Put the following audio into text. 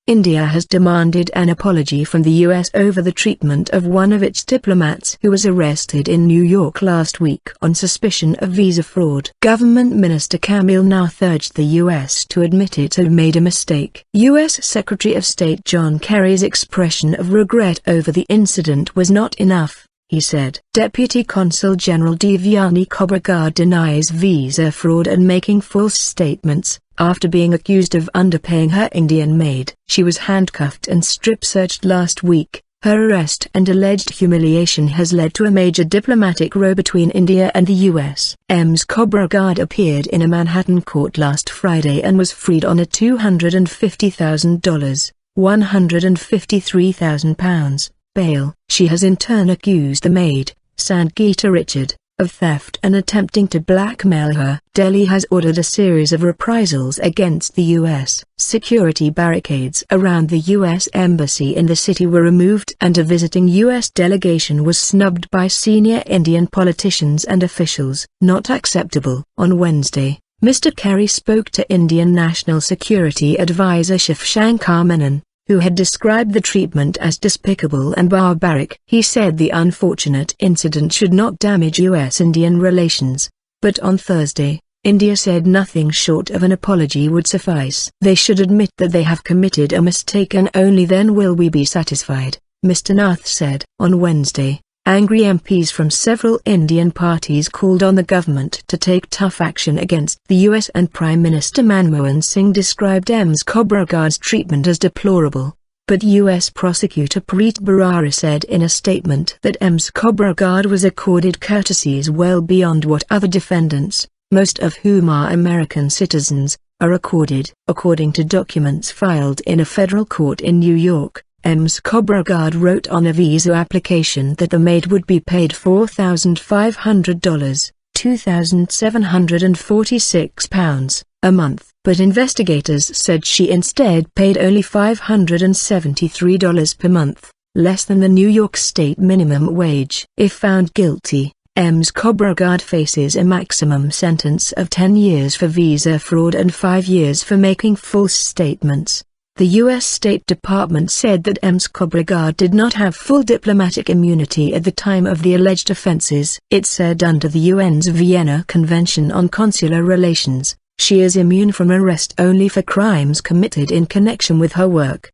India has demanded an apology from the US over the treatment of one of its diplomats who was arrested in New York last week on suspicion of visa fraud. Government Minister Kamil Nath urged the US to admit it had made a mistake. US Secretary of State John Kerry's expression of regret over the incident was not enough, he said. Deputy Consul General Devyani Khobragade denies visa fraud and making false statements, after being accused of underpaying her Indian maid. She was handcuffed and strip-searched last week. Her arrest and alleged humiliation has led to a major diplomatic row between India and the US. Ms. Khobragade appeared in a Manhattan court last Friday and was freed on a $250,000, £153,000, bail. She has in turn accused the maid, Sangeeta Richard, of theft and attempting to blackmail her. Delhi has ordered a series of reprisals against the US. Security barricades around the US embassy in the city were removed and a visiting US delegation was snubbed by senior Indian politicians and officials. Not acceptable. On Wednesday, Mr. Kerry spoke to Indian National Security Advisor Shiv Shankar Menon, who had described the treatment as despicable and barbaric. He said the unfortunate incident should not damage US-Indian relations, but on Thursday, India said nothing short of an apology would suffice. They should admit that they have committed a mistake and only then will we be satisfied, Mr. Nath said. On Wednesday, angry MPs from several Indian parties called on the government to take tough action against the US, and Prime Minister Manmohan Singh described Ms. Khobragade's treatment as deplorable. But US Prosecutor Preet Bharara said in a statement that Ms. Khobragade was accorded courtesies well beyond what other defendants, most of whom are American citizens, are accorded. According to documents filed in a federal court in New York, Ms. Khobragade wrote on a visa application that the maid would be paid $4,500, £2,746, a month, but investigators said she instead paid only $573 per month, less than the New York state minimum wage. If found guilty, Ms. Khobragade faces a maximum sentence of 10 years for visa fraud and 5 years for making false statements. The U.S. State Department said that Ms. Khobragade did not have full diplomatic immunity at the time of the alleged offenses. It said under the UN's Vienna Convention on Consular Relations, she is immune from arrest only for crimes committed in connection with her work.